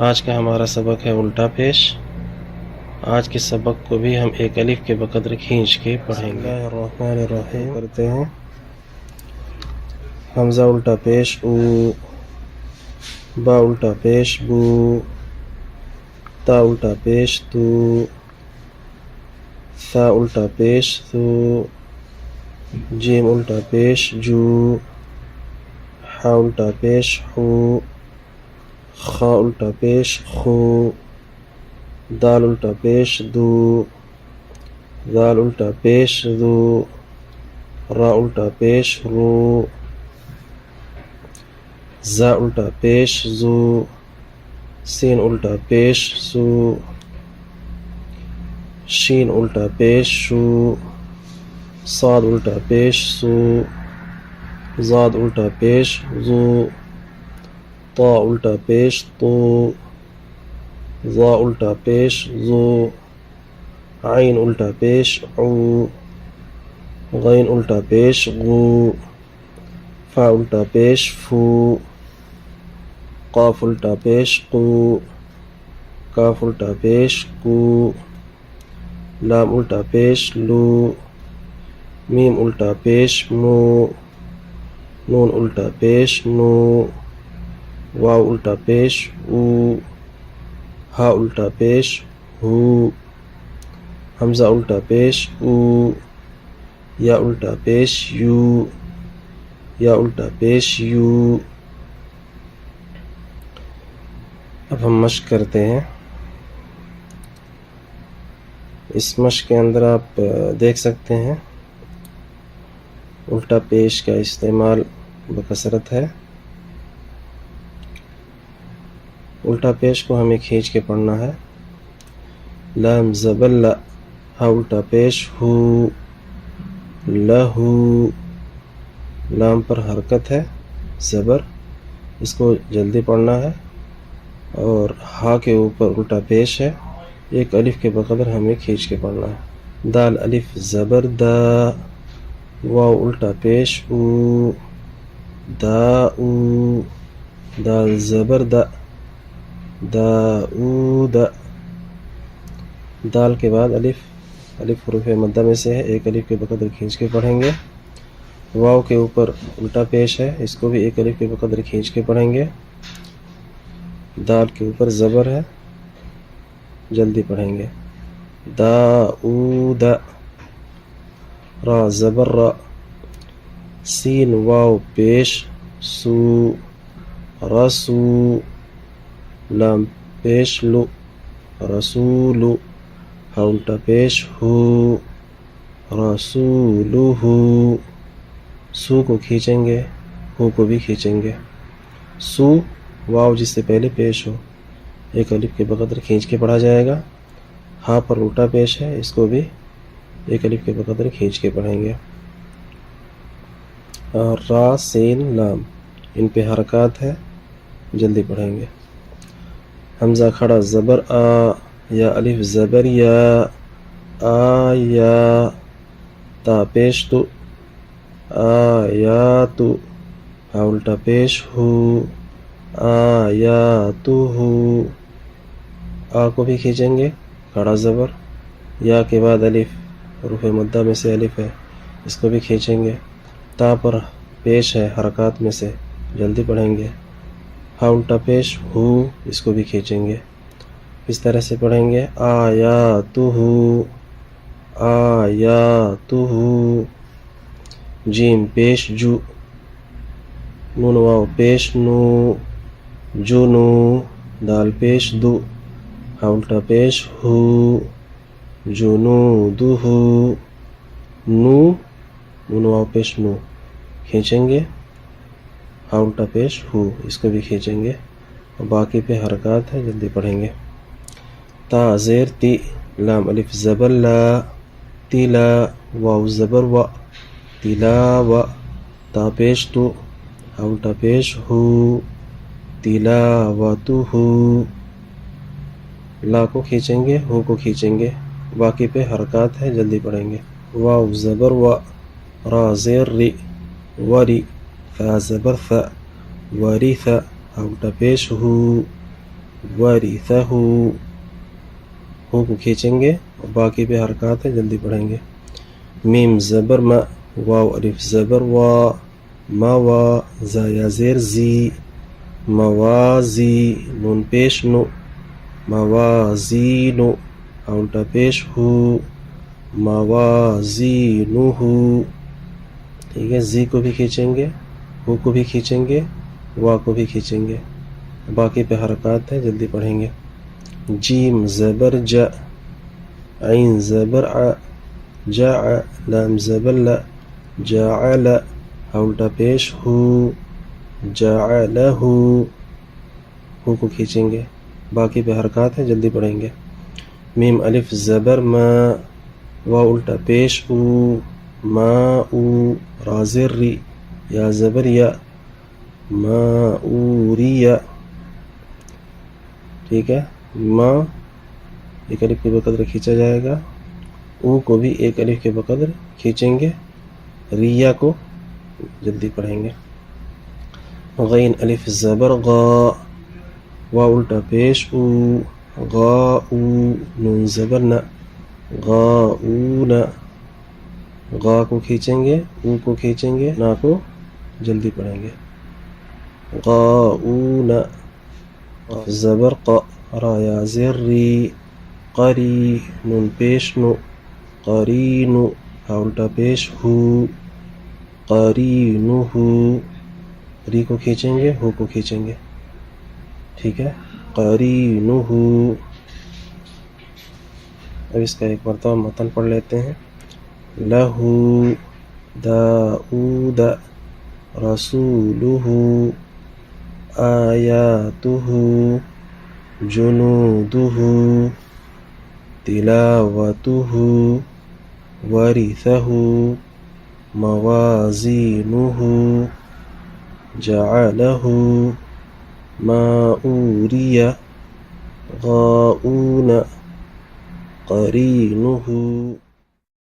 آج کا ہمارا سبق ہے الٹا پیش۔ آج کے سبق کو بھی ہم ایک الف کے بقدر کھینچ کے پڑھیں گے۔ بسم اللہ الرحمن الرحیم کرتے ہیں۔ حمزہ الٹا پیش او، با الٹا پیش بو، تا الٹا پیش تو، ثا الٹا پیش ثو، جیم الٹا پیش جو، حا الٹا پیش حو، خا الٹا پیش خو، دال الٹا پیش دو، ذال الٹا پیش ذو، را الٹا پیش رو، زا الٹا پیش زو، سین الٹا پیش سو، شین الٹا پیش شو، صاد الٹا پیش سو، زاد الٹا پیش زو، طا الٹا پیش تو، ظا الٹا پیش زو، عین الٹا پیش عو، غین الٹا پیش غو، فا الٹا پیش فو، قاف الٹا پیش قو، کاف الٹا پیش کو، لام الٹا پیش لو، میم الٹا پیش مو، نون الٹا پیش نو، واو الٹا پیش او، ہا الٹا پیش ہو، حمزہ الٹا پیش او، یا الٹا پیش یو، یا الٹا پیش یو۔ اب ہم مشق کرتے ہیں۔ اس مشق کے اندر آپ دیکھ سکتے ہیں الٹا پیش کا استعمال بکثرت ہے۔ الٹا پیش کو ہمیں کھینچ کے پڑھنا ہے۔ لام زبر لا، ہا الٹا پیش ہو، لہو، لام پر حرکت ہے زبر، اس کو جلدی پڑھنا ہے، اور ہا کے اوپر الٹا پیش ہے، ایک الف کے بقدر ہمیں کھینچ کے پڑھنا ہے۔ دال الف زبر دا، واو الٹا پیش او، دا او، دال زبر دا، دا او دا، دال کے بعد الف، الف حروف مدہ میں سے ہے، ایک الف کے بقدر کھینچ کے پڑھیں گے۔ واو کے اوپر الٹا پیش ہے، اس کو بھی ایک الف کے بقدر کھینچ کے پڑھیں گے۔ دال کے اوپر زبر ہے، جلدی پڑھیں گے۔ دا او دا، را زبر را، سین واو پیش سو، رسو، لام پیش لو، رسولو، ہا الٹا پیش ہو، رسولو ہو، سو کو کھینچیں گے، ہو کو بھی کھینچیں گے۔ سو واو جس سے پہلے پیش ہو، ایک الف کے بقدر کھینچ کے پڑھا جائے گا۔ ہا پر الٹا پیش ہے، اس کو بھی ایک الف کے بقدر کھینچ کے پڑھیں گے۔ اور را سین لام، ان پہ حرکات ہے، جلدی پڑھیں گے۔ حمزہ کھڑا زبر آ، یا الف زبر یا، آ یا، تا پیش تو، آ یا تو، ہا الٹا پیش ہو، آ یا تو ہو، آ کو بھی کھینچیں گے، کھڑا زبر، یا کے بعد الف، حروف مدہ میں سے الف ہے، اس کو بھی کھینچیں گے۔ تا پر پیش ہے حرکات میں سے، جلدی پڑھیں گے۔ ہا الٹا پیش ہو، اس کو بھی کھینچیں گے۔ اس طرح سے پڑھیں گے۔ آیاتہ، آیاتہ، جیم پیش جو، نون واو پیش نو، جنو، دال پیش دو، ہا الٹا پیش ہو، جنودہ، نو، نون واو پیش نو، کھینچیں گے، ہا الٹا پیش ہو، اس کو بھی کھینچیں گے، اور باقی پہ حرکات ہے، جلدی پڑھیں گے۔ تا زیر تی، لام الف زبر لا، تیلا، واو زبر و، تلاوہ، تا پیش تو، ہا الٹا پیش ہو، تلاوتہ، لا کو کھینچیں گے، ہو کو کھینچیں گے، باقی پہ حرکات ہے، جلدی پڑھیں گے۔ واو زبر و، را زیر ری، وری، فا زبر فا، ورث، ہا الٹا پیش ہو، ورثہ، ہو کو کھینچیں گے اور باقی پہ حرکات ہیں، جلدی پڑھیں گے. میم زبر ما، واو الف زبر وا، ما وا، زا یا زیر زی، موازی، نون پیش نو، موازینو، الٹا پیش ہو، موازینو ہو. ٹھیک ہے، زی کو بھی کھینچیں گے، ہو کو بھی کھینچیں گے، وا کو بھی کھینچیں گے، باقی پہ حرکات ہیں، جلدی پڑھیں گے. جیم زبر جا، عین زبر ع، جع، لام زبر لا، جعل، الٹا پیش ہو، جعلہ، ہو کو کھینچیں گے، باقی پہ حرکات ہیں، جلدی پڑھیں گے. میم الف زبر ما، واو الٹا پیش او، ما او، را زر ری، یا زبر یا، ما اوریا. ٹھیک ہے، ما ایک الف کے بقدر کھینچا جائے گا، او کو بھی ایک الف کے بقدر کھینچیں گے، ریا کو جلدی پڑھیں گے. غین الف زبر غا، واو الٹا پیش او، غا او، نون زبر نا، غا او نا، غا کو کھینچیں گے، او کو کھینچیں گے، نا کو جلدی پڑھیں گے. غا او نا، زبر قا، را یا زر ری، قری، نون پیش نو، قرینو، ہا الٹا پیش ہو، قرینو ہو، ری کو کھینچیں گے، ہو کو کھینچیں گے. ٹھیک ہے، قرینو ہو. اب اس کا ایک مرتبہ متن پڑھ لیتے ہیں. لہو داؤد رسولہ آیاتہ جنودہ تلاوتہ ورثہ موازینہ جعلہ ما اوری غاؤون قرینہ.